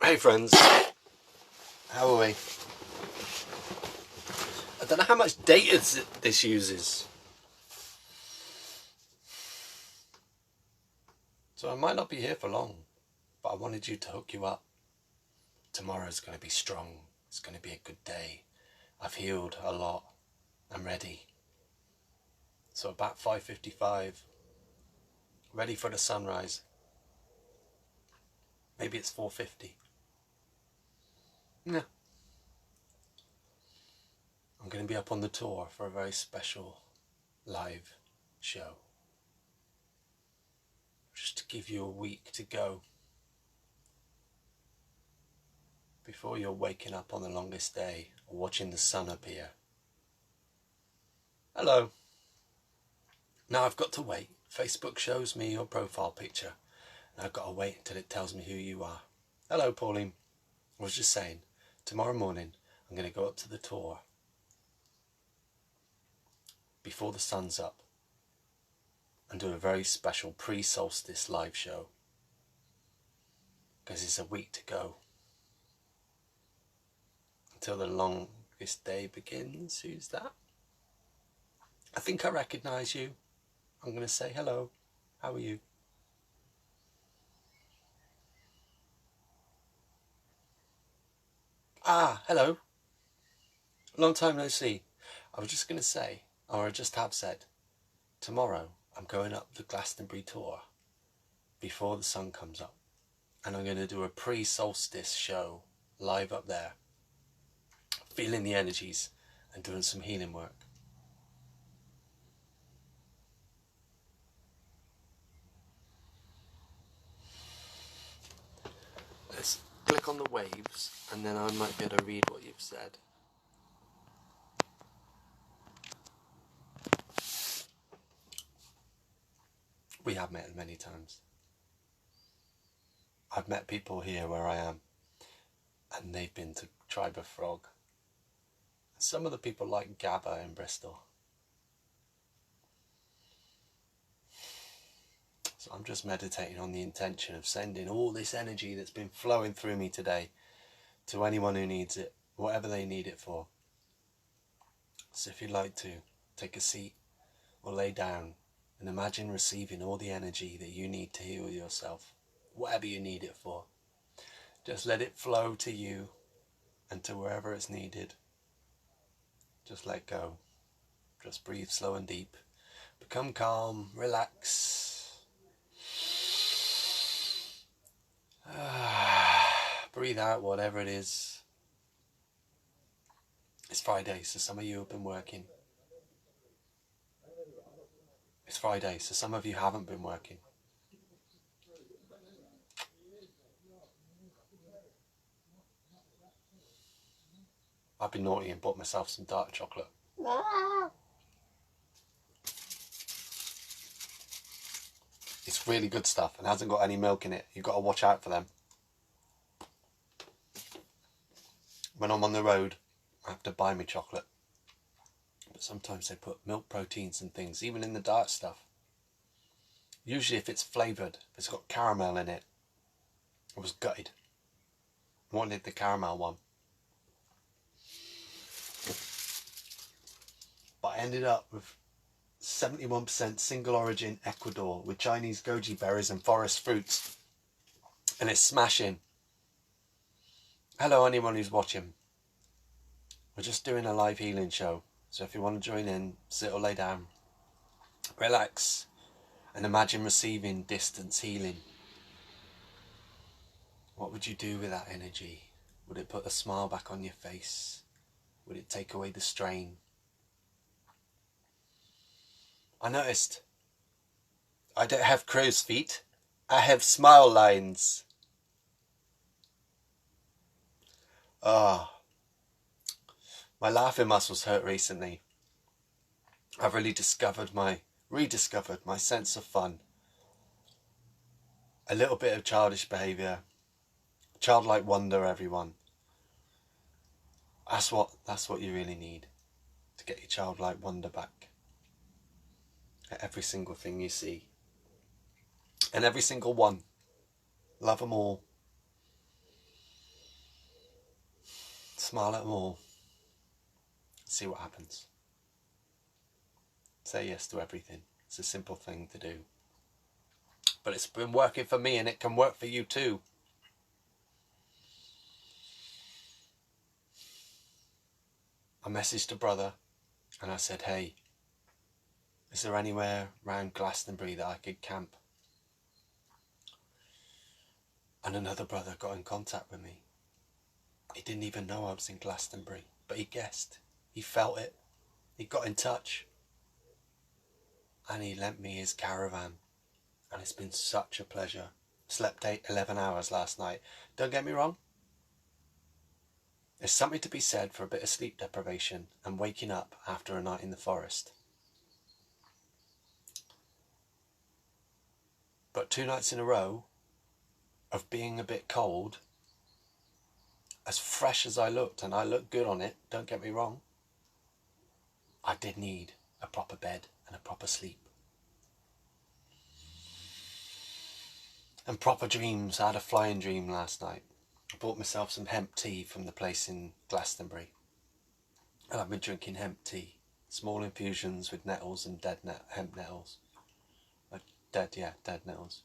Hey friends, how are we? I don't know how much data this uses, so I might not be here for long, but I wanted you to hook you up. Tomorrow's going to be strong, it's going to be a good day. I've healed a lot, I'm ready. So about 5:55, ready for the sunrise. Maybe it's 4:50. Yeah. I'm going to be up on the tour for a very special live show. Just to give you a week to go before you're waking up on the longest day or watching the sun appear. Hello. Now I've got to wait. Facebook shows me your profile picture and I've got to wait until it tells me who you are. Hello Pauline. I was just saying, tomorrow morning I'm going to go up to the tour before the sun's up and do a very special pre-solstice live show, because it's a week to go until the longest day begins. Who's that? I think I recognise you. I'm going to say hello. How are you? Ah, hello. Long time no see. I was just going to say, or I just have said, tomorrow I'm going up the Glastonbury tour before the sun comes up, and I'm going to do a pre-solstice show live up there, feeling the energies and doing some healing work. Let's click on the waves and then I might be able to read what you've said. We have met many times. I've met people here where I am and they've been to Tribe of Frog. Some of the people like Gabba in Bristol. So I'm just meditating on the intention of sending all this energy that's been flowing through me today to anyone who needs it, whatever they need it for. So if you'd like to, take a seat or lay down and imagine receiving all the energy that you need to heal yourself, whatever you need it for. Just let it flow to you and to wherever it's needed. Just let go. Just breathe slow and deep. Become calm, relax. Breathe out whatever it is. It's Friday, so some of you have been working. It's Friday, so some of you haven't been working. I've been naughty and bought myself some dark chocolate. It's really good stuff and hasn't got any milk in it. You've got to watch out for them. When I'm on the road, I have to buy me chocolate. But sometimes they put milk proteins and things, even in the dark stuff. Usually if it's flavoured, if it's got caramel in it, I was gutted. I wanted the caramel one. But I ended up with 71% single origin Ecuador with Chinese goji berries and forest fruits. And it's smashing. Hello anyone who's watching. We're just doing a live healing show. So if you want to join in, sit or lay down. Relax and imagine receiving distance healing. What would you do with that energy? Would it put a smile back on your face? Would it take away the strain? I noticed I don't have crow's feet. I have smile lines. My laughing muscles hurt recently. I've really rediscovered my sense of fun. A little bit of childish behaviour. Childlike wonder, everyone. That's what you really need to get your childlike wonder back at every single thing you see. And every single one. Love them all. Smile at them all. See what happens. Say yes to everything. It's a simple thing to do. But it's been working for me, and it can work for you too. I messaged a brother and I said, hey, is there anywhere around Glastonbury that I could camp? And another brother got in contact with me. He didn't even know I was in Glastonbury, but he guessed. He felt it. He got in touch. And he lent me his caravan. And it's been such a pleasure. Slept 11 hours last night. Don't get me wrong. There's something to be said for a bit of sleep deprivation and waking up after a night in the forest. But 2 nights in a row of being a bit cold, as fresh as I looked, and I looked good on it, don't get me wrong, I did need a proper bed and a proper sleep. And proper dreams. I had a flying dream last night. I bought myself some hemp tea from the place in Glastonbury. And I've been drinking hemp tea. Small infusions with nettles and dead hemp nettles. Like dead nettles.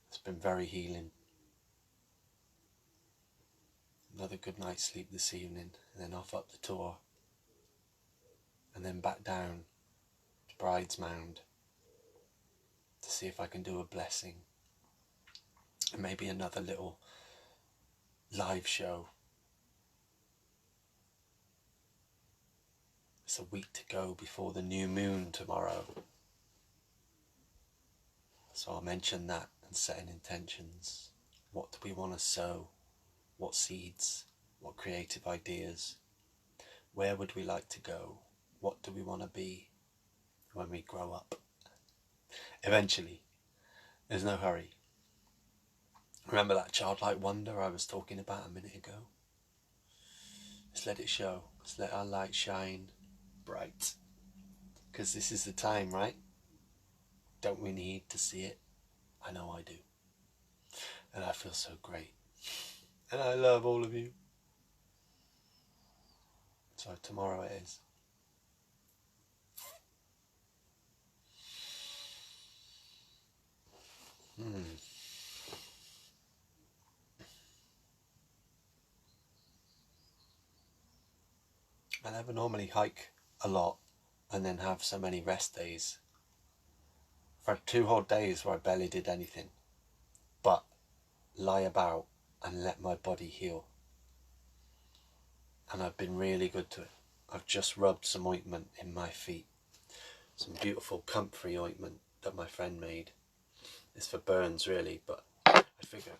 It's been very healing. Another good night's sleep this evening, and then off up the tour. And then back down to Bride's Mound to see if I can do a blessing. And maybe another little live show. It's a week to go before the new moon tomorrow. So I'll mention that and setting intentions. What do we want to sow? What seeds? What creative ideas? Where would we like to go? What do we want to be when we grow up? Eventually. There's no hurry. Remember that childlike wonder I was talking about a minute ago? Let's let it show. Let's let our light shine bright. Because this is the time, right? Don't we need to see it? I know I do. And I feel so great. And I love all of you. So tomorrow it is. I never normally hike a lot and then have so many rest days. For 2 whole days where I barely did anything but lie about and let my body heal. And I've been really good to it. I've just rubbed some ointment in my feet. Some beautiful comfrey ointment that my friend made. It's for burns really, but I figure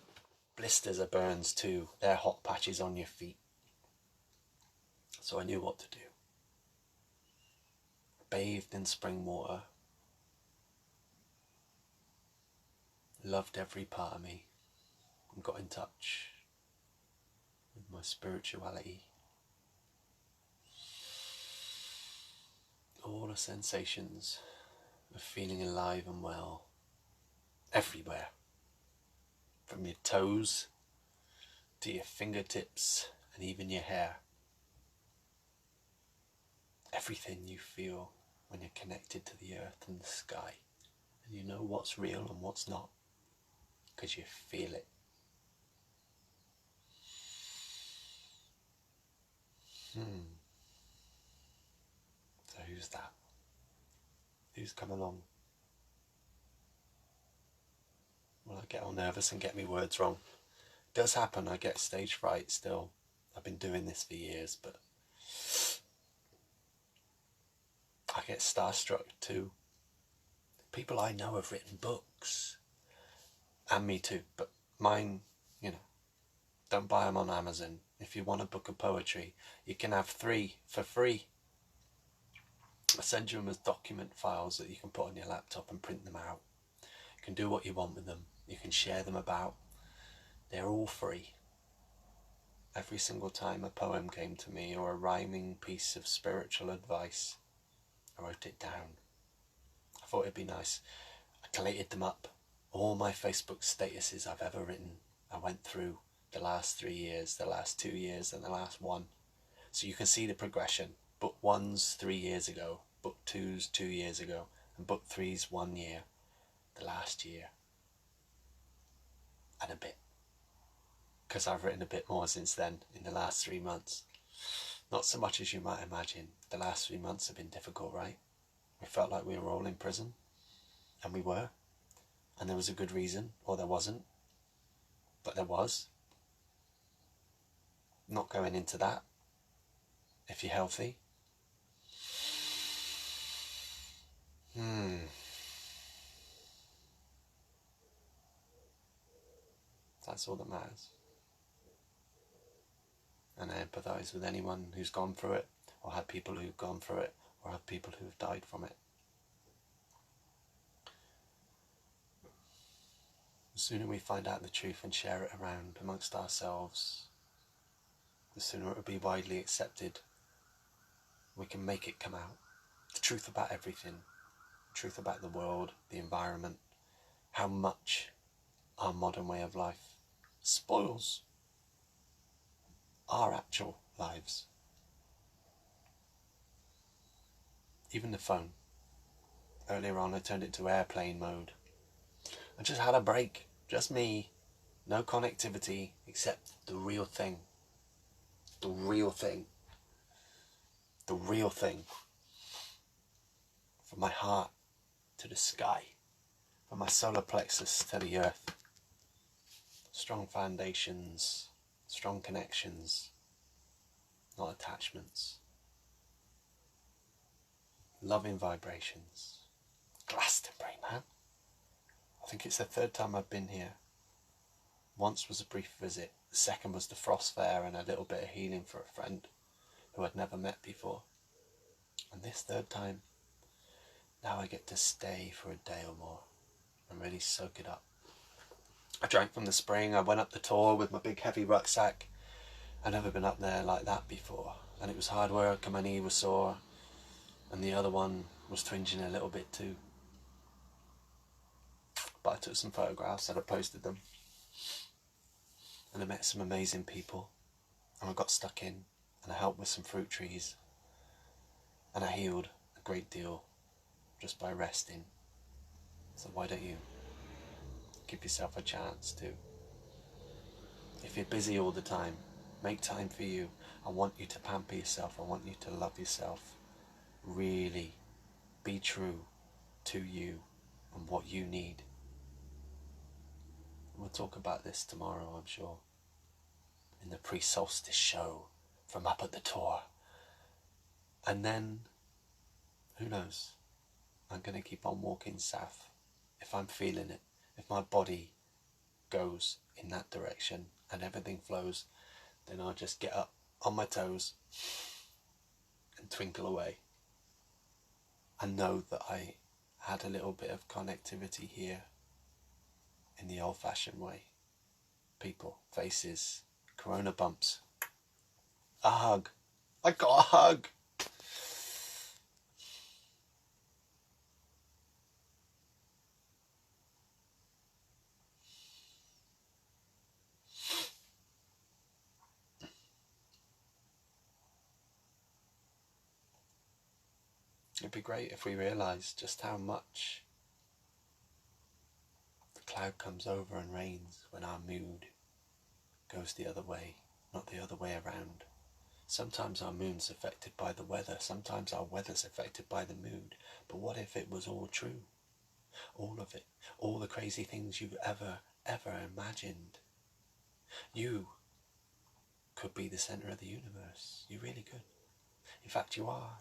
blisters are burns too. They're hot patches on your feet. So I knew what to do. Bathed in spring water. Loved every part of me. And got in touch with my spirituality. All the sensations of feeling alive and well. Everywhere. From your toes to your fingertips and even your hair. Everything you feel when you're connected to the earth and the sky. And you know what's real and what's not. Because you feel it. So who's that? Who's come along? Well, I get all nervous and get me words wrong. It does happen, I get stage fright still. I've been doing this for years, but I get starstruck too. People I know have written books. And me too, but mine, don't buy them on Amazon. If you want a book of poetry, you can have 3 for free. I send you them as document files that you can put on your laptop and print them out. You can do what you want with them. You can share them about. They're all free. Every single time a poem came to me or a rhyming piece of spiritual advice, I wrote it down. I thought it'd be nice. I collated them up All my Facebook statuses I've ever written, I went through the last 3 years, the last 2 years, and the last one. So you can see the progression. Book 1's 3 years ago, book 2's 2 years ago, and book 3's 1 year, the last year, and a bit. Because I've written a bit more since then in the last 3 months. Not so much as you might imagine. The last 3 months have been difficult, right? We felt like we were all in prison, and we were. And there was a good reason, or there wasn't, but there was. Not going into that, if you're healthy. That's all that matters. And I empathise with anyone who's gone through it, or had people who've gone through it, or have people who've died from it. The sooner we find out the truth and share it around amongst ourselves, the sooner it will be widely accepted. We can make it come out. The truth about everything. The truth about the world, the environment, how much our modern way of life spoils our actual lives. Even the phone. Earlier on I turned it to airplane mode. I just had a break. Just me. No connectivity except the real thing. The real thing. The real thing. From my heart to the sky. From my solar plexus to the earth. Strong foundations. Strong connections. Not attachments. Loving vibrations. Glastonbury, man. I think it's the 3rd time I've been here. Once was a brief visit. The 2nd was the Frost Fair and a little bit of healing for a friend who I'd never met before. And this 3rd time, now I get to stay for a day or more and really soak it up. I drank from the spring. I went up the tour with my big heavy rucksack. I'd never been up there like that before. And it was hard work and my knee was sore. And the other one was twinging a little bit too. But I took some photographs and I posted them. And I met some amazing people. And I got stuck in. And I helped with some fruit trees. And I healed a great deal just by resting. So why don't you give yourself a chance to? If you're busy all the time, make time for you. I want you to pamper yourself. I want you to love yourself. Really be true to you and what you need. We'll talk about this tomorrow, I'm sure, in the pre-solstice show from up at the tour. And then, who knows, I'm going to keep on walking south if I'm feeling it, if my body goes in that direction and everything flows, then I'll just get up on my toes and twinkle away and know that I had a little bit of connectivity here in the old-fashioned way. People, faces, corona bumps, a hug. I got a hug. It'd be great if we realised just how much the cloud comes over and rains when our mood goes the other way, not the other way around. Sometimes our mood's affected by the weather, sometimes our weather's affected by the mood. But what if it was all true? All of it. All the crazy things you've ever imagined. You could be the centre of the universe. You really could. In fact, you are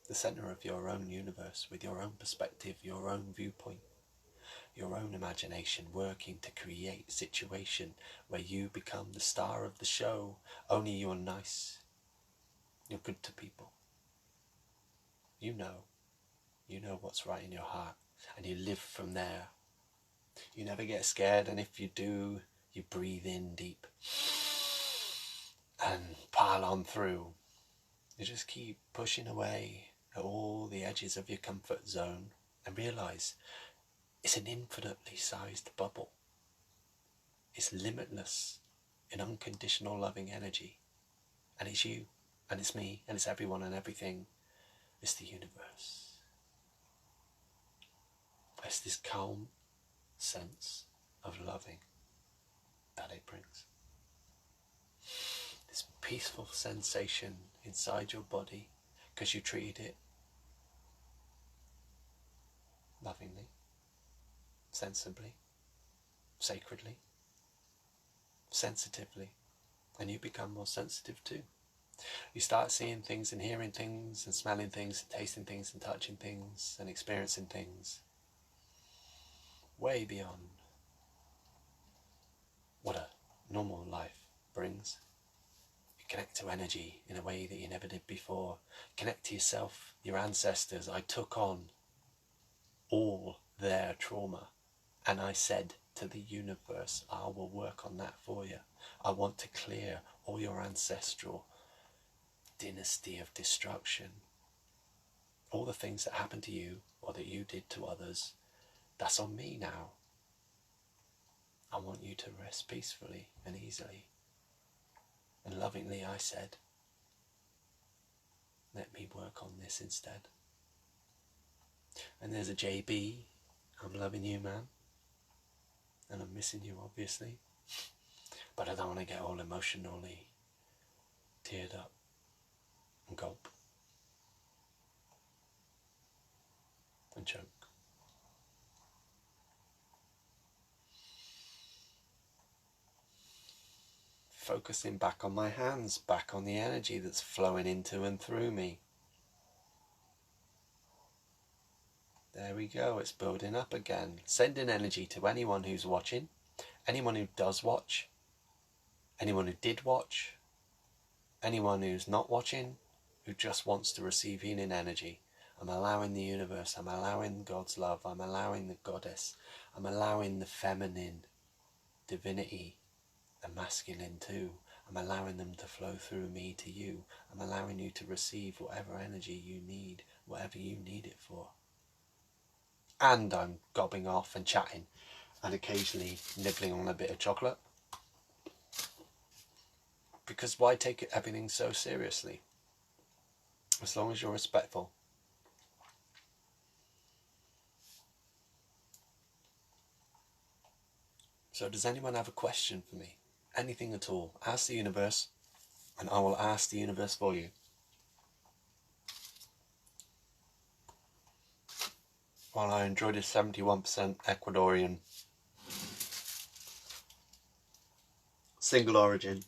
the centre of your own universe, with your own perspective, your own viewpoint, your own imagination, working to create a situation where you become the star of the show. Only you're nice. You're good to people. You know what's right in your heart, and you live from there. You never get scared, and if you do, you breathe in deep and pile on through. You just keep pushing away at all the edges of your comfort zone and realise It's an infinitely sized bubble. It's limitless in unconditional loving energy. And it's you, and it's me, and it's everyone and everything. It's the universe. It's this calm sense of loving that it brings. This peaceful sensation inside your body because you treated it lovingly, sensibly, sacredly, sensitively, and you become more sensitive too. You start seeing things and hearing things and smelling things and tasting things and touching things and experiencing things way beyond what a normal life brings. You connect to energy in a way that you never did before. Connect to yourself, your ancestors. I took on all their trauma and I said to the universe, I will work on that for you. I want to clear all your ancestral dynasty of destruction. All the things that happened to you or that you did to others, that's on me now. I want you to rest peacefully and easily. And lovingly I said, let me work on this instead. And there's a JB, I'm loving you, man. And I'm missing you, obviously. But I don't want to get all emotionally teared up and gulp and choke. Focusing back on my hands, back on the energy that's flowing into and through me. There we go, it's building up again. Sending energy to anyone who's watching, anyone who does watch, anyone who did watch, anyone who's not watching, who just wants to receive healing energy. I'm allowing the universe, I'm allowing God's love, I'm allowing the goddess, I'm allowing the feminine divinity, the masculine too. I'm allowing them to flow through me to you. I'm allowing you to receive whatever energy you need, whatever you need it for. And I'm gobbing off and chatting and occasionally nibbling on a bit of chocolate. Because why take everything so seriously? As long as you're respectful. So does anyone have a question for me? Anything at all? Ask the universe and I will ask the universe for you. While I enjoy this 71% Ecuadorian single origin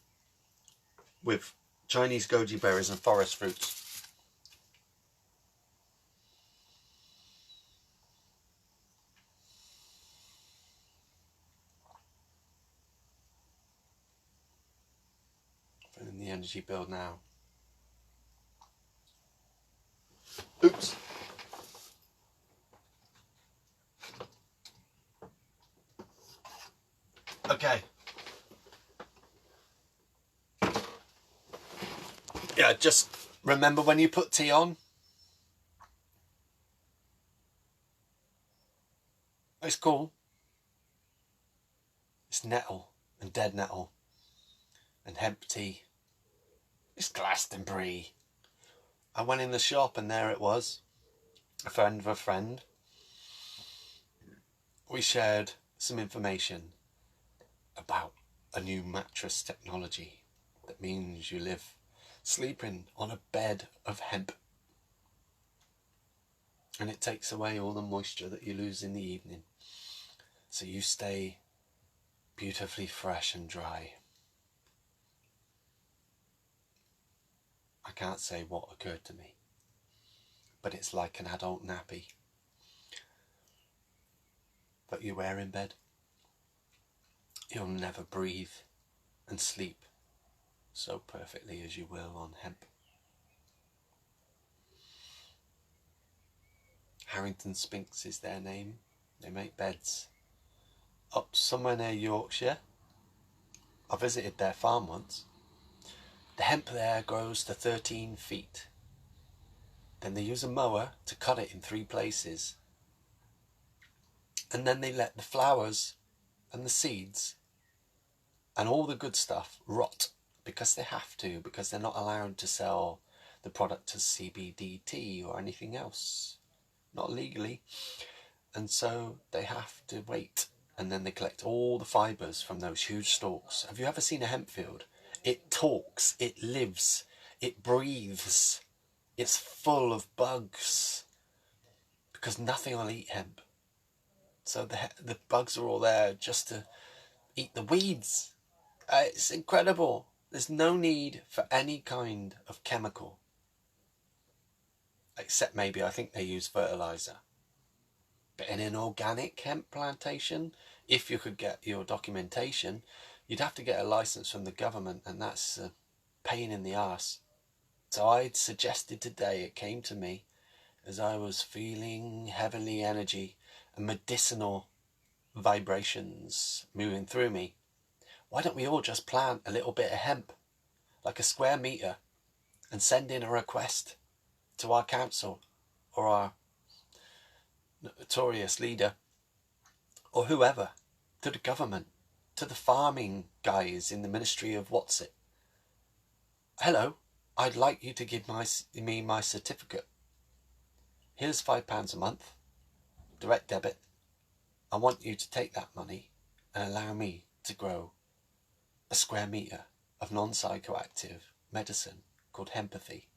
with Chinese goji berries and forest fruits. Feeling the energy build now. Oops. Okay. Yeah, just remember when you put tea on, it's cool. It's nettle and dead nettle and hemp tea. It's Glastonbury. I went in the shop and there it was. A friend of a friend. We shared some information about a new mattress technology that means you live sleeping on a bed of hemp. And it takes away all the moisture that you lose in the evening. So you stay beautifully fresh and dry. I can't say what occurred to me, but it's like an adult nappy that you wear in bed. You'll never breathe and sleep so perfectly as you will on hemp. Harrington Spinks is their name. They make beds up somewhere near Yorkshire. I visited their farm once. The hemp there grows to 13 feet. Then they use a mower to cut it in 3 places. And then they let the flowers and the seeds and all the good stuff rot because they have to, because they're not allowed to sell the product as CBD or anything else, not legally. And so they have to wait, and then they collect all the fibres from those huge stalks. Have you ever seen a hemp field? It talks, it lives, it breathes, it's full of bugs, because nothing will eat hemp. So the bugs are all there just to eat the weeds. It's incredible. There's no need for any kind of chemical, except maybe I think they use fertilizer. But in an organic hemp plantation, if you could get your documentation, you'd have to get a license from the government, and that's a pain in the arse. So I suggested today, it came to me as I was feeling heavenly energy and medicinal vibrations moving through me. Why don't we all just plant a little bit of hemp, like a square metre, and send in a request to our council or our notorious leader or whoever, to the government, to the farming guys in the Ministry of what's it. Hello, I'd like you to give me my certificate. Here's £5 a month, direct debit. I want you to take that money and allow me to grow a square metre of non-psychoactive medicine called hempathy.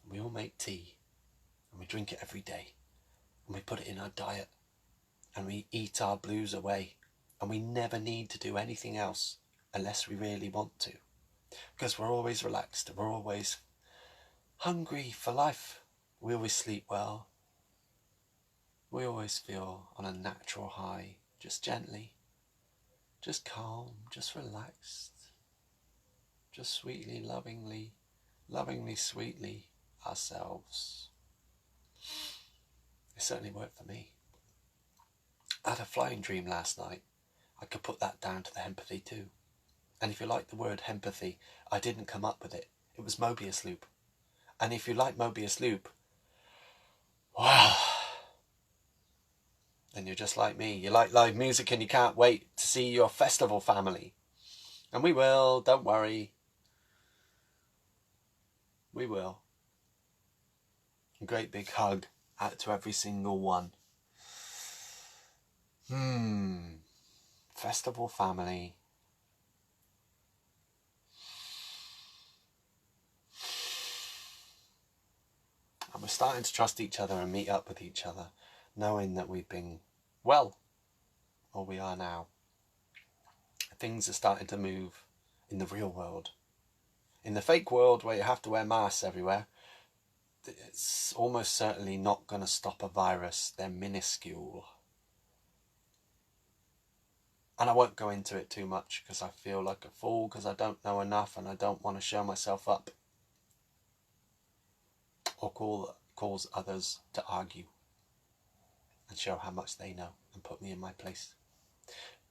We all make tea, and we drink it every day, and we put it in our diet, and we eat our blues away, and we never need to do anything else unless we really want to, because we're always relaxed, we're always hungry for life, we always sleep well, we always feel on a natural high, just gently, just calm, just relaxed, just sweetly, lovingly, sweetly ourselves. It certainly worked for me. I had a flying dream last night. I could put that down to the hempathy too. And if you like the word hempathy, I didn't come up with it. It was Mobius loop. And if you like Mobius loop, wow, then you're just like me. You like live music and you can't wait to see your festival family. And we will, don't worry. We will. A great big hug out to every single one. Festival family. And we're starting to trust each other and meet up with each other, knowing that we've been well, or we are now. Things are starting to move in the real world. In the fake world, where you have to wear masks everywhere, it's almost certainly not going to stop a virus. They're minuscule. And I won't go into it too much because I feel like a fool, because I don't know enough and I don't want to show myself up or cause others to argue and show how much they know and put me in my place.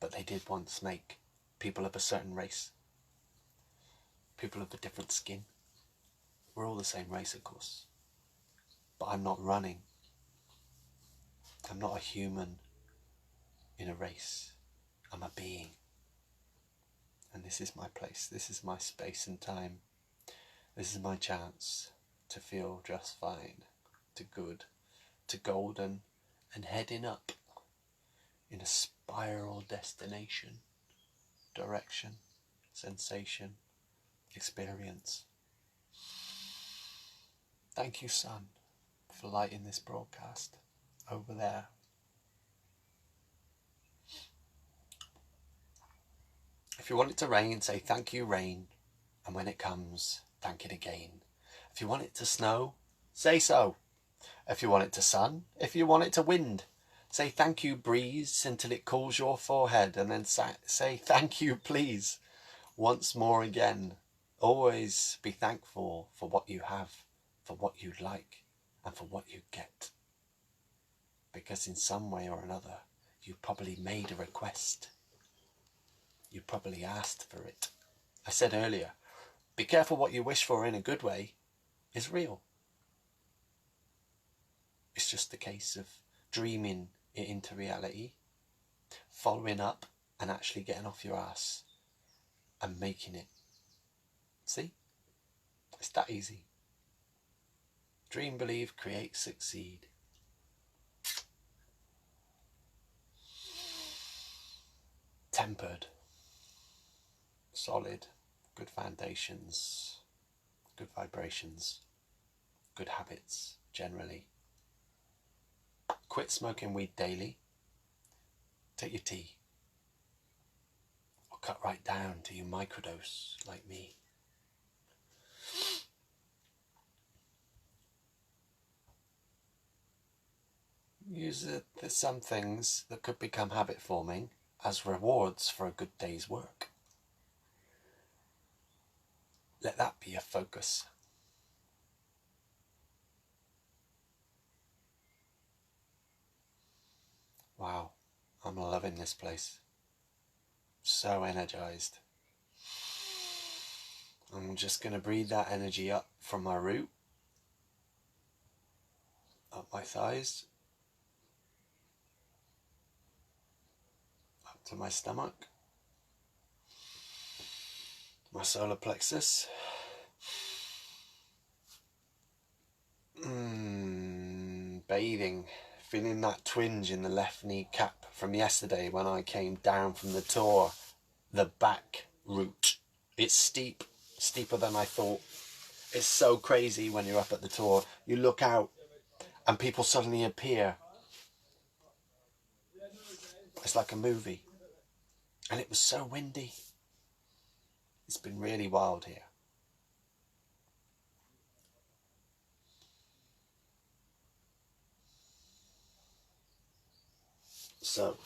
But they did once make people of a certain race, people of a different skin. We're all the same race, of course. But I'm not running. I'm not a human in a race. I'm a being. And this is my place. This is my space and time. This is my chance to feel just fine, to good, to golden, and heading up in a spiral destination, direction, sensation, experience. Thank you, sun, for lighting this broadcast over there. If you want it to rain, say thank you, rain, and when it comes, thank it again. If you want it to snow, say so. If you want it to sun, if you want it to wind, say thank you, breeze, until it cools your forehead, and then say thank you, please, once more again. Always be thankful for what you have, for what you like, and for what you get. Because in some way or another, you probably made a request. You probably asked for it. I said earlier, be careful what you wish for in a good way is real. It's just a case of dreaming it into reality, following up and actually getting off your ass and making it. See? It's that easy. Dream, believe, create, succeed. Tempered, solid, good foundations, good vibrations, good habits generally. Quit smoking weed daily. Take your tea. Or cut right down to your microdose like me. Use some things that could become habit forming as rewards for a good day's work. Let that be your focus. Wow, I'm loving this place. So energized. I'm just going to breathe that energy up from my root, up my thighs, up to my stomach, my solar plexus. Bathing, feeling that twinge in the left kneecap from yesterday when I came down from the tour. The back route. It's steep, steeper than I thought. It's so crazy when you're up at the tour. You look out and people suddenly appear. It's like a movie. And it was so windy. It's been really wild here. So,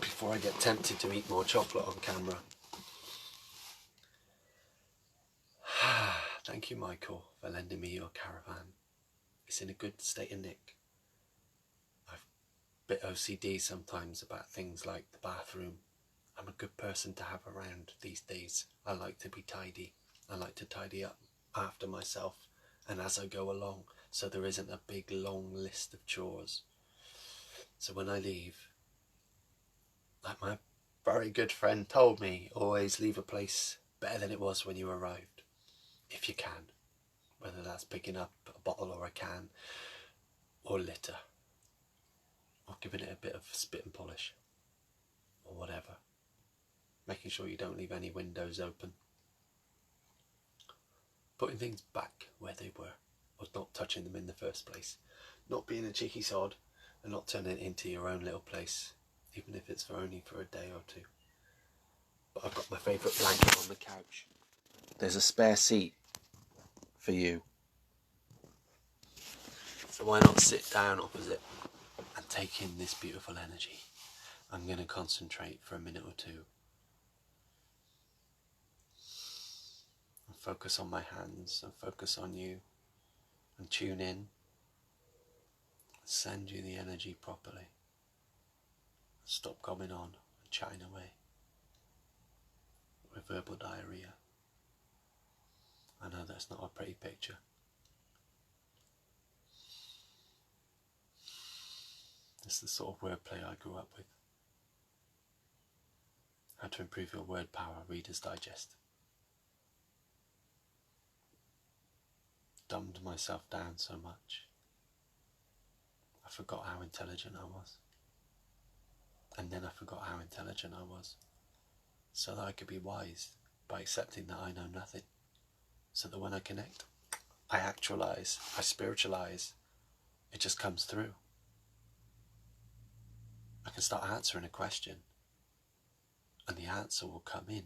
before I get tempted to eat more chocolate on camera, thank you, Michael, for lending me your Caravan. It's in a good state of nick. I've a bit OCD sometimes about things like the bathroom. I'm a good person to have around these days. I like to be tidy. I like to tidy up after myself and as I go along, so there isn't a big long list of chores. So when I leave, like my very good friend told me, always leave a place better than it was when you arrived, if you can. Whether that's picking up a bottle or a can, or litter, or giving it a bit of spit and polish, or whatever. Making sure you don't leave any windows open. Putting things back where they were, or not touching them in the first place. Not being a cheeky sod, and not turning it into your own little place, even if it's only for a day or two. But I've got my favourite blanket on the couch. There's a spare seat for you. So why not sit down opposite and take in this beautiful energy? I'm going to concentrate for a minute or two. And focus on my hands and focus on you. And tune in. Send you the energy properly. Stop coming on and chatting away with verbal diarrhea. I know that's not a pretty picture. It's the sort of wordplay I grew up with. How to improve your word power, Reader's Digest. Dumbed myself down so much. I forgot how intelligent I was. And then I forgot how intelligent I was. So that I could be wise by accepting that I know nothing. So that when I connect, I actualize, I spiritualize. It just comes through. I can start answering a question. And the answer will come in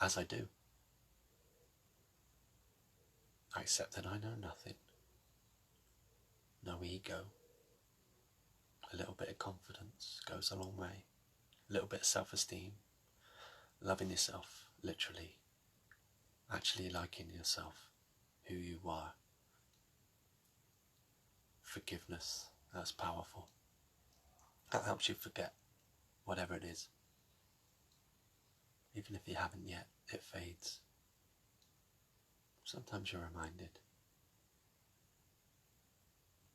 as I do. I accept that I know nothing. No ego. A little bit of confidence goes a long way. A little bit of self-esteem. Loving yourself, literally. Actually liking yourself, who you are. Forgiveness, that's powerful. That helps you forget whatever it is. Even if you haven't yet, it fades. Sometimes you're reminded.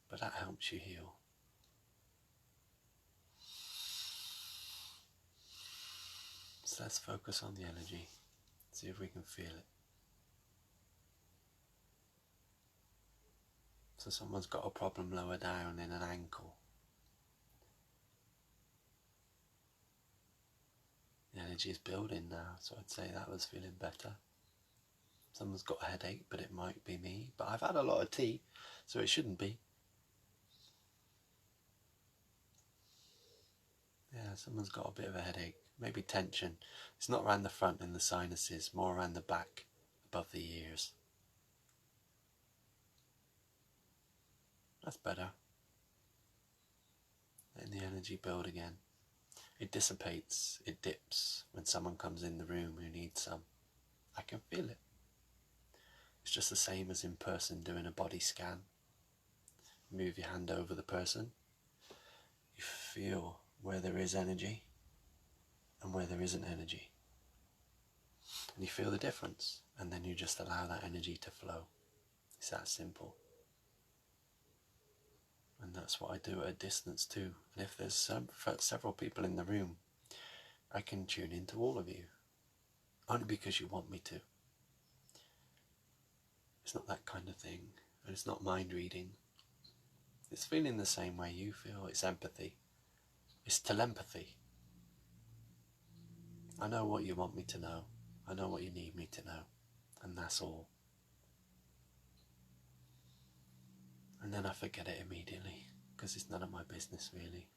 but that helps you heal. So let's focus on the energy, see if we can feel it. So someone's got a problem lower down in an ankle. The energy is building now, so I'd say that was feeling better. Someone's got a headache, but it might be me. But I've had a lot of tea, so it shouldn't be. Yeah, someone's got a bit of a headache. Maybe tension. It's not around the front in the sinuses, more around the back, above the ears. That's better. Letting the energy build again. It dissipates, it dips when someone comes in the room who needs some. I can feel it. It's just the same as in person doing a body scan. Move your hand over the person. You feel where there is energy and where there isn't energy. And you feel the difference. And then you just allow that energy to flow. It's that simple. And that's what I do at a distance too. And if there's several people in the room, I can tune into all of you. Only because you want me to. It's not that kind of thing. And it's not mind reading. It's feeling the same way you feel. It's empathy. It's telepathy. I know what you want me to know. I know what you need me to know. And that's all. And then I forget it immediately, because it's none of my business really.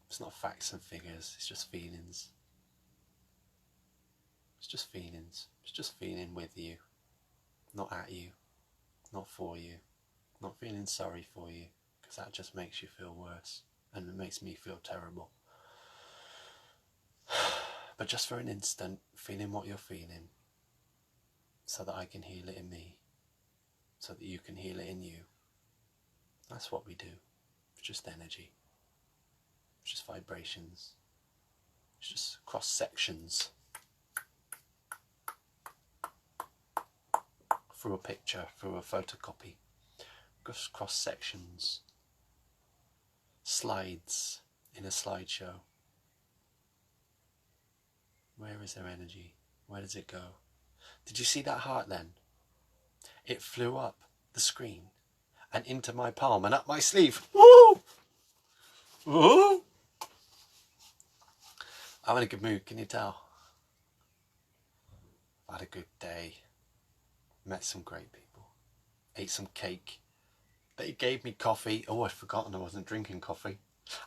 It's not facts and figures, it's just feelings. It's just feelings. It's just feeling with you, not at you, not for you, not feeling sorry for you, because that just makes you feel worse, and it makes me feel terrible. But just for an instant, feeling what you're feeling, so that I can heal it in me, so that you can heal it in you. That's what we do. It's just energy. It's just vibrations. It's just cross sections. Through a picture, through a photocopy. Just cross sections. Slides in a slideshow. Where is there energy? Where does it go? Did you see that heart then? It flew up the screen and into my palm and up my sleeve. Woo! Woo! I'm in a good mood, can you tell? I've had a good day. Met some great people. Ate some cake. They gave me coffee. Oh, I'd forgotten I wasn't drinking coffee.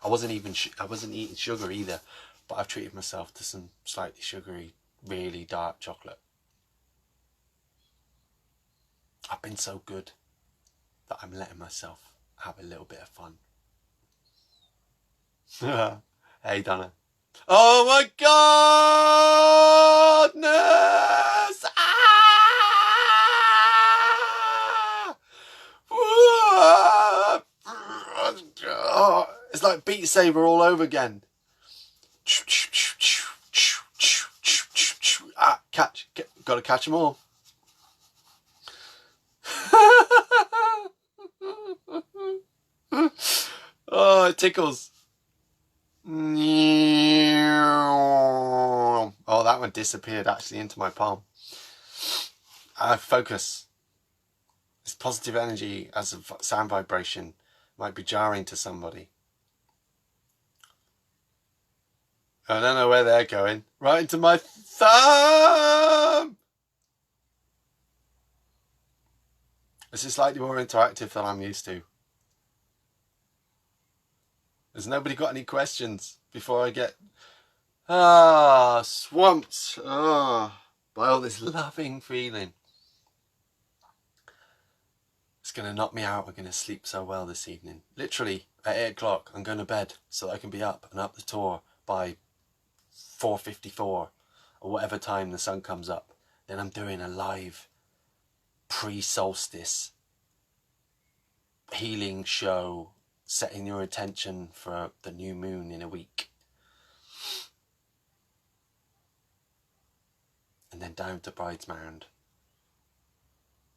I wasn't eating sugar either, but I've treated myself to some slightly sugary, really dark chocolate. I've been so good that I'm letting myself have a little bit of fun. Hey, Donna. Oh my goodness! Ah! It's like Beat Saber all over again. Catch. Gotta catch them all. Oh, it tickles. Oh, that one disappeared actually into my palm. Focus. This positive energy as a sound vibration might be jarring to somebody. I don't know where they're going. Right into my thumb! This is slightly more interactive than I'm used to. Has nobody got any questions before I get swamped by all this loving feeling? It's going to knock me out. I'm going to sleep so well this evening. Literally at 8 o'clock I'm going to bed so that I can be up and up the tour by 4:54 or whatever time the sun comes up. Then I'm doing a live pre-solstice healing show, setting your intention for the new moon in a week. And then down to Bride's Mound.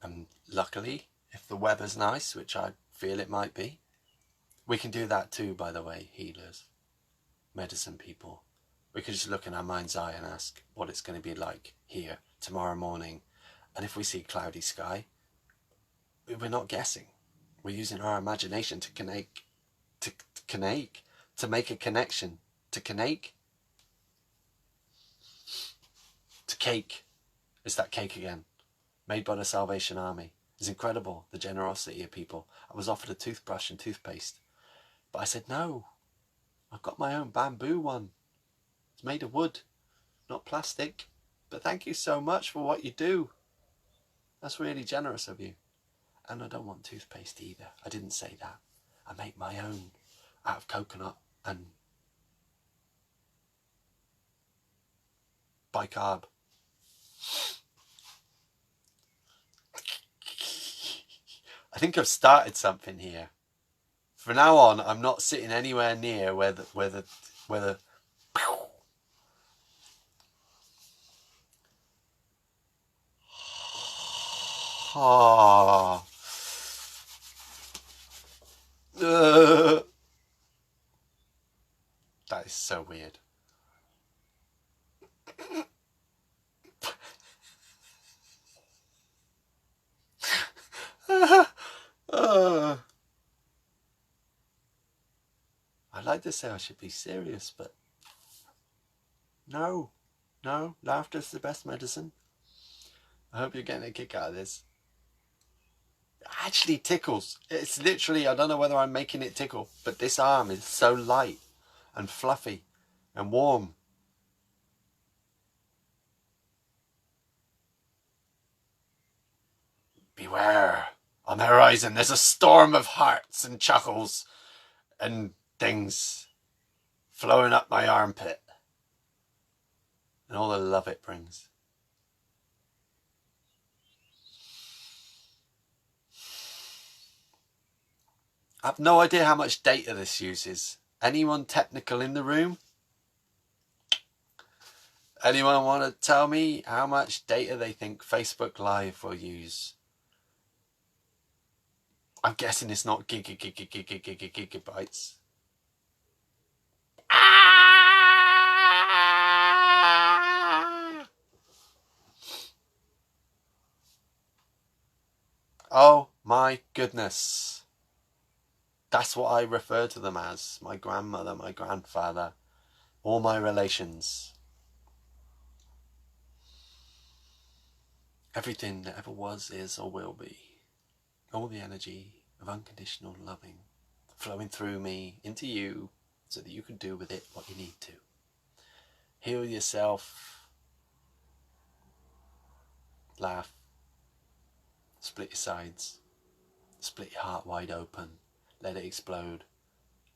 And luckily, If the weather's nice, which I feel it might be, we can do that too, by the way, healers, medicine people. We could just look in our mind's eye and ask what it's going to be like here tomorrow morning. And if we see cloudy sky, we're not guessing. We're using our imagination to to make a connection, to connect, to cake. It's that cake again, made by the Salvation Army. It's incredible, the generosity of people. I was offered a toothbrush and toothpaste, but I said, no, I've got my own bamboo one. It's made of wood, not plastic. But thank you so much for what you do. That's really generous of you. And I don't want toothpaste either. I didn't say that. I make my own out of coconut and bicarb. I think I've started something here. From now on, I'm not sitting anywhere near where the oh. That is so weird. I'd like to say I should be serious, but no, laughter's the best medicine. I hope you're getting a kick out of this. It actually tickles. It's literally, I don't know whether I'm making it tickle, but this arm is so light and fluffy and warm. Beware, on the horizon there's a storm of hearts and chuckles and things flowing up my armpit and all the love it brings. I have no idea how much data this uses. Anyone technical in the room? Anyone want to tell me how much data they think Facebook Live will use? I'm guessing it's not gigabytes. Oh my goodness. That's what I refer to them as. My grandmother, my grandfather, all my relations. Everything that ever was, is, or will be. All the energy of unconditional loving flowing through me into you so that you can do with it what you need to. Heal yourself. Laugh. Split your sides. Split your heart wide open. Let it explode.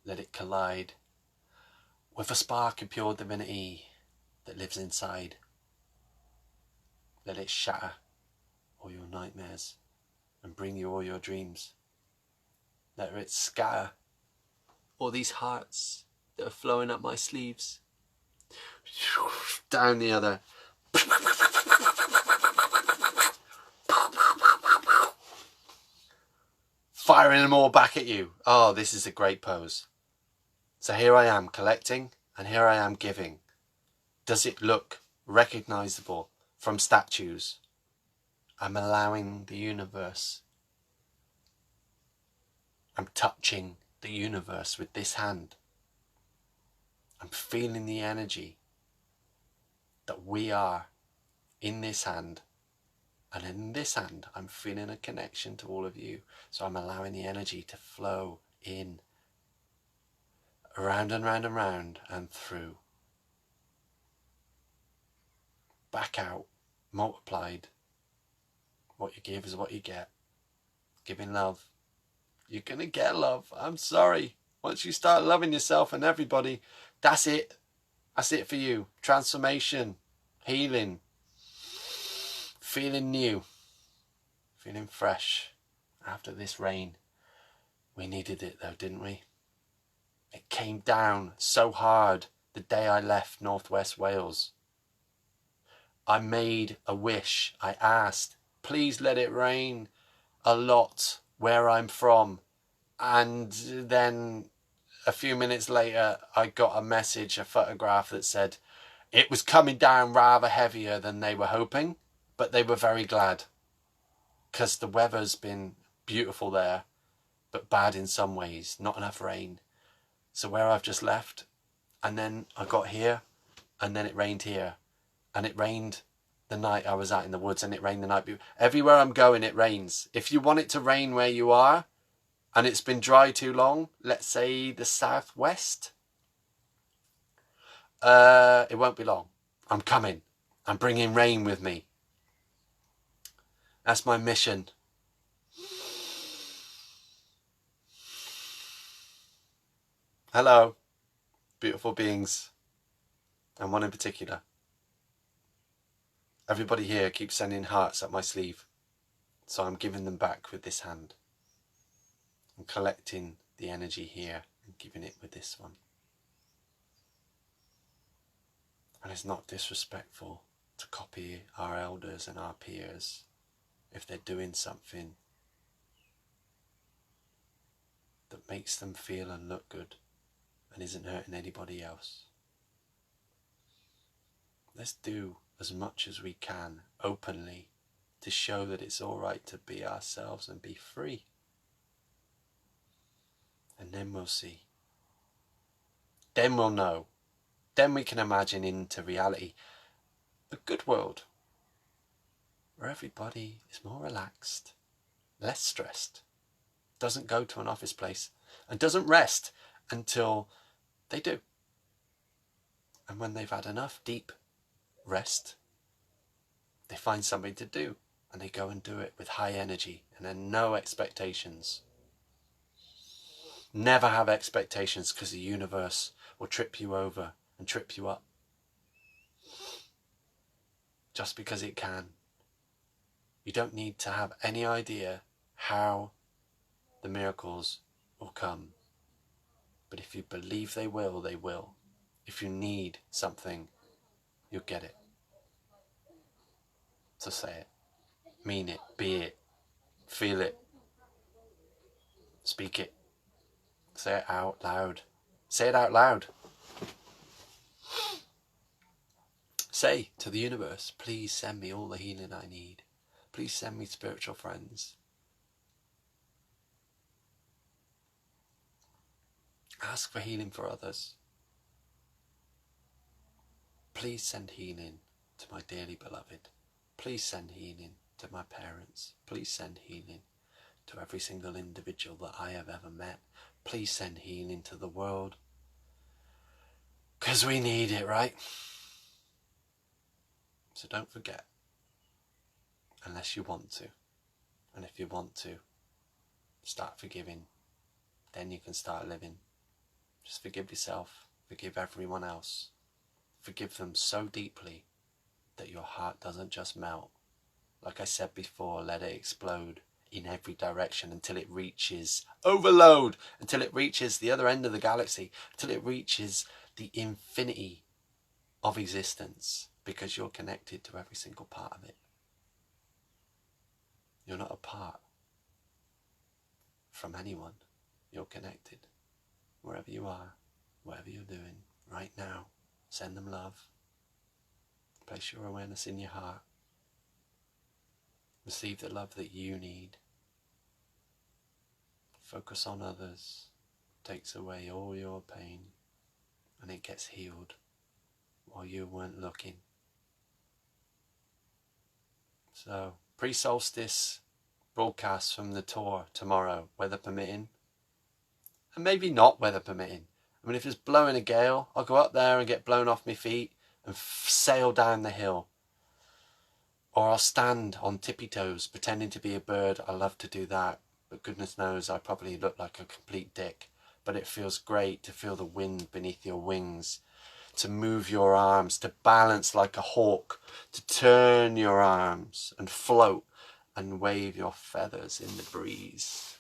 Let it collide with a spark of pure divinity that lives inside. Let it shatter all your nightmares and bring you all your dreams. Let it scatter all these hearts that are flowing up my sleeves. Down the other. Firing them all back at you. Oh, this is a great pose. So here I am collecting and here I am giving. Does it look recognizable from statues? I'm allowing the universe. I'm touching the universe with this hand. I'm feeling the energy that we are in this hand. And in this hand, I'm feeling a connection to all of you. So I'm allowing the energy to flow in, around and round and round and through. Back out, multiplied. What you give is what you get. Giving love. You're going to get love. I'm sorry. Once you start loving yourself and everybody, that's it. That's it for you. Transformation, healing, feeling new, feeling fresh. After this rain, we needed it though, didn't we? It came down so hard the day I left Northwest Wales. I made a wish. I asked, please let it rain. a lot where I'm from. And then a few minutes later, I got a message, a photograph that said it was coming down rather heavier than they were hoping, but they were very glad because the weather's been beautiful there, but bad in some ways, not enough rain. So where I've just left, and then I got here, and then it rained here, and it rained the night I was out in the woods, and it rained the night before. Everywhere I'm going, it rains. If you want it to rain where you are, and it's been dry too long, let's say the southwest, it won't be long. I'm coming. I'm bringing rain with me. That's my mission. Hello, beautiful beings, and one in particular. Everybody here keeps sending hearts up my sleeve, so I'm giving them back with this hand. I'm collecting the energy here and giving it with this one. And it's not disrespectful to copy our elders and our peers if they're doing something that makes them feel and look good and isn't hurting anybody else. Let's do as much as we can openly to show that it's all right to be ourselves and be free. And then we'll see. Then we'll know. Then we can imagine into reality a good world where everybody is more relaxed, less stressed, doesn't go to an office place, and doesn't rest until they do. And when they've had enough deep rest, they find something to do, and they go and do it with high energy and then no expectations. Never have expectations, because the universe will trip you over and trip you up. Just because it can. You don't need to have any idea how the miracles will come. But if you believe they will, they will. If you need something, you'll get it. So say it. Mean it. Be it. Feel it. Speak it. Say it out loud. Say it out loud. Say to the universe, please send me all the healing I need. Please send me spiritual friends. Ask for healing for others. Please send healing to my dearly beloved. Please send healing to my parents. Please send healing to every single individual that I have ever met. Please send healing to the world. Because we need it, right? So don't forget. Unless you want to. And if you want to, start forgiving. Then you can start living. Just forgive yourself. Forgive everyone else. Forgive them so deeply that your heart doesn't just melt. Like I said before, let it explode in every direction until it reaches overload, until it reaches the other end of the galaxy, until it reaches the infinity of existence, because you're connected to every single part of it. You're not apart from anyone. You're connected. Wherever you are, whatever you're doing right now, send them love. Place your awareness in your heart. Receive the love that you need. Focus on others. Takes away all your pain, and it gets healed while you weren't looking. So, pre-solstice broadcast from the tour tomorrow, weather permitting. And maybe not weather permitting. I mean, if it's blowing a gale, I'll go up there and get blown off my feet and sail down the hill. Or I'll stand on tippy toes pretending to be a bird. I love to do that, but goodness knows I probably look like a complete dick. But it feels great to feel the wind beneath your wings, to move your arms, to balance like a hawk, to turn your arms and float and wave your feathers in the breeze.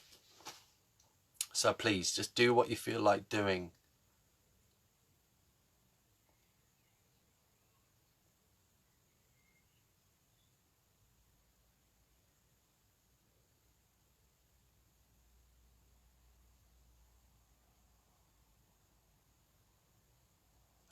So please, just do what you feel like doing.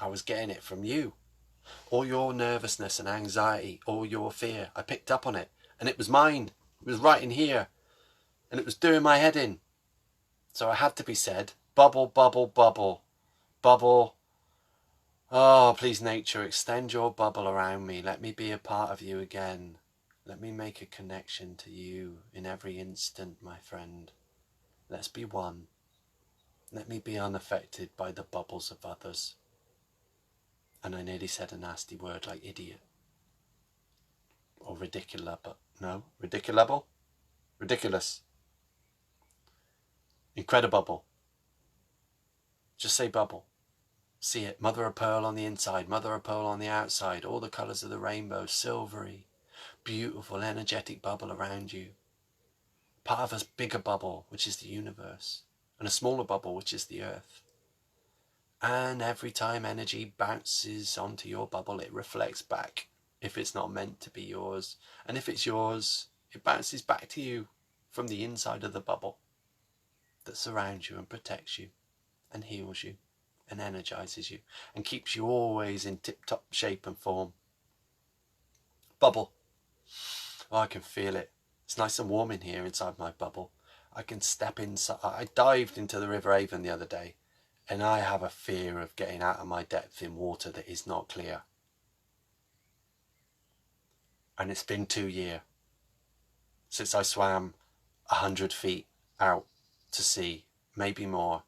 I was getting it from you. All your nervousness and anxiety, all your fear, I picked up on it. And it was mine. It was right in here. And it was doing my head in. So it had to be said. Bubble, bubble, bubble. Bubble. Oh, please, nature, extend your bubble around me. Let me be a part of you again. Let me make a connection to you in every instant, my friend. Let's be one. Let me be unaffected by the bubbles of others. And I nearly said a nasty word like idiot. Or ridiculous, but no. Ridiculable? Ridiculous. Incredible. Just say bubble. See it. Mother of pearl on the inside, mother of pearl on the outside. All the colours of the rainbow. Silvery, beautiful, energetic bubble around you. Part of a bigger bubble, which is the universe. And a smaller bubble, which is the earth. And every time energy bounces onto your bubble, it reflects back. If it's not meant to be yours. And if it's yours, it bounces back to you from the inside of the bubble that surrounds you and protects you and heals you and energizes you and keeps you always in tip-top shape and form. Bubble. Oh, I can feel it. It's nice and warm in here inside my bubble. I can step inside. I dived into the River Avon the other day, and I have a fear of getting out of my depth in water that is not clear. And it's been 2 years since I swam 100 feet out to sea, maybe more.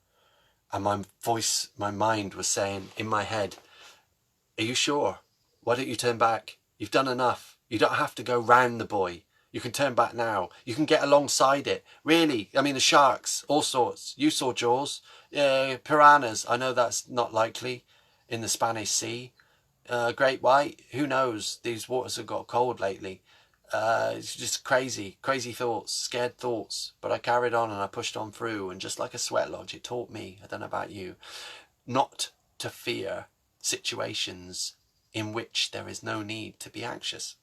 And my mind was saying in my head, are you sure? Why don't you turn back? You've done enough. You don't have to go round the buoy. You can turn back now. You can get alongside it. Really, I mean, the sharks, all sorts. You saw Jaws. Piranhas, I know that's not likely in the Spanish Sea. Great white, who knows? These waters have got cold lately. It's just crazy thoughts, scared thoughts. But I carried on and I pushed on through. And just like a sweat lodge, it taught me, I don't know about you, not to fear situations in which there is no need to be anxious.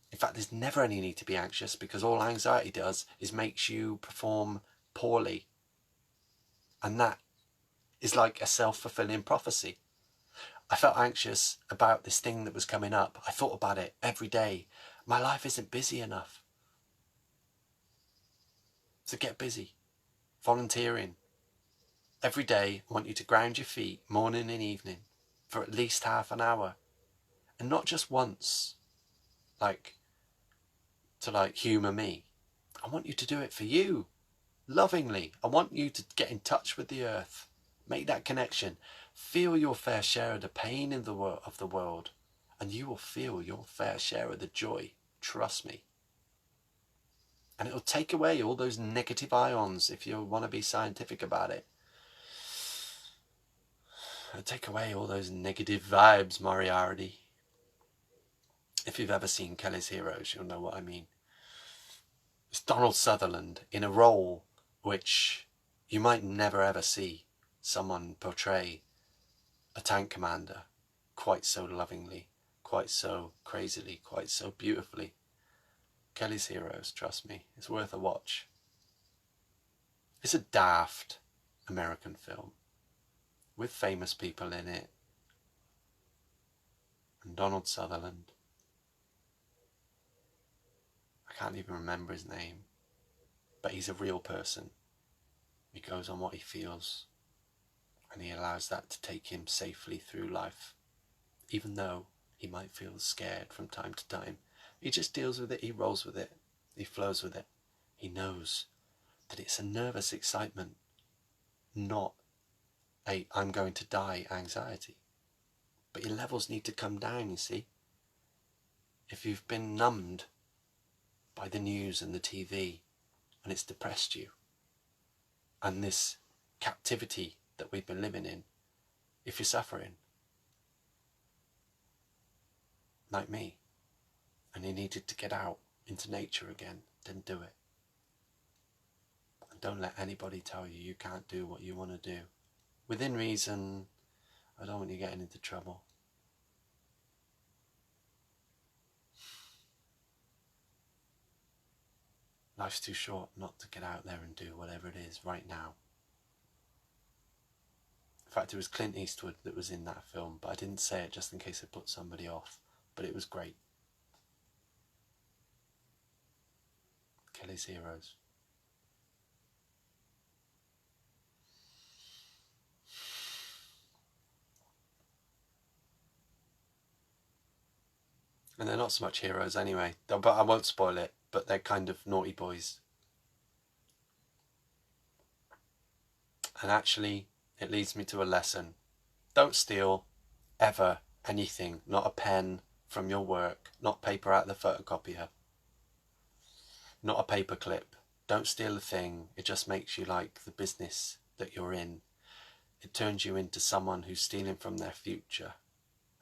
In fact, there's never any need to be anxious, because all anxiety does is makes you perform poorly. And that is like a self-fulfilling prophecy. I felt anxious about this thing that was coming up. I thought about it every day. My life isn't busy enough. So get busy. Volunteering. Every day, I want you to ground your feet, morning and evening, for at least half an hour. And not just once, to humour me. I want you to do it for you, lovingly. I want you to get in touch with the earth. Make that connection. Feel your fair share of the pain in the of the world, and you will feel your fair share of the joy. Trust me. And it'll take away all those negative ions, if you want to be scientific about it. It'll take away all those negative vibes, Moriarty. If you've ever seen Kelly's Heroes, you'll know what I mean. It's Donald Sutherland in a role which you might never ever see someone portray a tank commander quite so lovingly, quite so crazily, quite so beautifully. Kelly's Heroes, trust me, it's worth a watch. It's a daft American film with famous people in it, and Donald Sutherland. I can't even remember his name, but he's a real person. He goes on what he feels, and he allows that to take him safely through life, even though he might feel scared from time to time. He just deals with it, he rolls with it, he flows with it. He knows that it's a nervous excitement, not a I'm going to die anxiety. But your levels need to come down, you see. If you've been numbed by the news and the TV, and it's depressed you, and this captivity that we've been living in, if you're suffering, like me, and you needed to get out into nature again, then do it. And don't let anybody tell you you can't do what you want to do. Within reason. I don't want you getting into trouble. Life's too short not to get out there and do whatever it is right now. In fact, it was Clint Eastwood that was in that film, but I didn't say it just in case it put somebody off. But it was great. Kelly's Heroes. And they're not so much heroes anyway. But I won't spoil it, but they're kind of naughty boys. And actually, it leads me to a lesson. Don't steal, ever, anything. Not a pen from your work. Not paper out of the photocopier. Not a paper clip. Don't steal a thing. It just makes you like the business that you're in. It turns you into someone who's stealing from their future.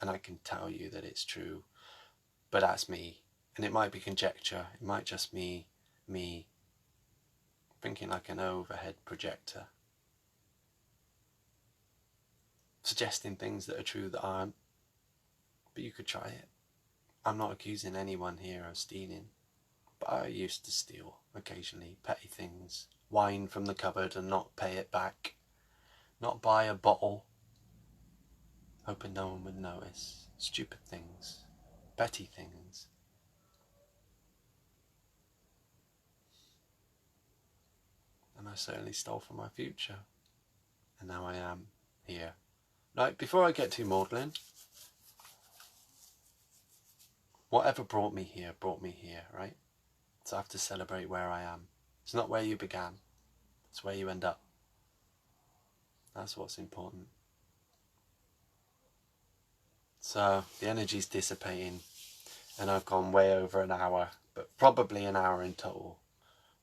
And I can tell you that it's true. But that's me. And it might be conjecture. It might just be me thinking like an overhead projector. Suggesting things that are true that aren't. But you could try it. I'm not accusing anyone here of stealing. But I used to steal occasionally. Petty things. Wine from the cupboard and not pay it back. Not buy a bottle. Hoping no one would notice. Stupid things. Petty things. And I certainly stole from my future. And now I am here. Right, before I get too maudlin, whatever brought me here, right? So I have to celebrate where I am. It's not where you began. It's where you end up. That's what's important. So the energy's dissipating and I've gone way over an hour, but probably an hour in total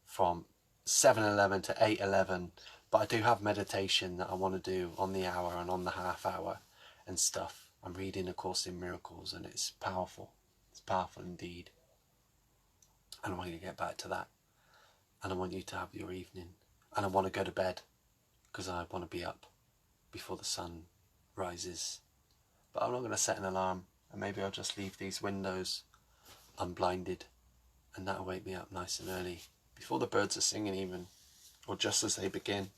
from 7:11 to 8:11. But I do have meditation that I want to do on the hour and on the half hour and stuff. I'm reading A Course in Miracles and it's powerful. It's powerful indeed. And I want you to get back to that. And I want you to have your evening. And I want to go to bed because I want to be up before the sun rises. But I'm not going to set an alarm, and maybe I'll just leave these windows unblinded, and that'll wake me up nice and early, before the birds are singing even, or just as they begin.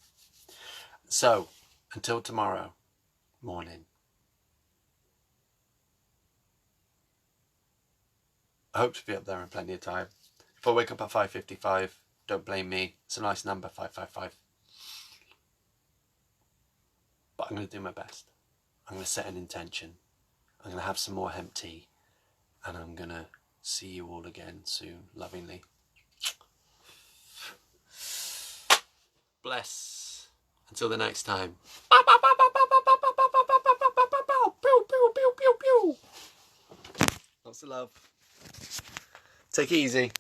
So, until tomorrow morning, I hope to be up there in plenty of time. If I wake up at 5:55, don't blame me. It's a nice number, 555. But I'm going to do my best. I'm going to set an intention. I'm going to have some more hemp tea. And I'm going to see you all again soon, lovingly. Bless. Until the next time. Lots of love. Take it easy.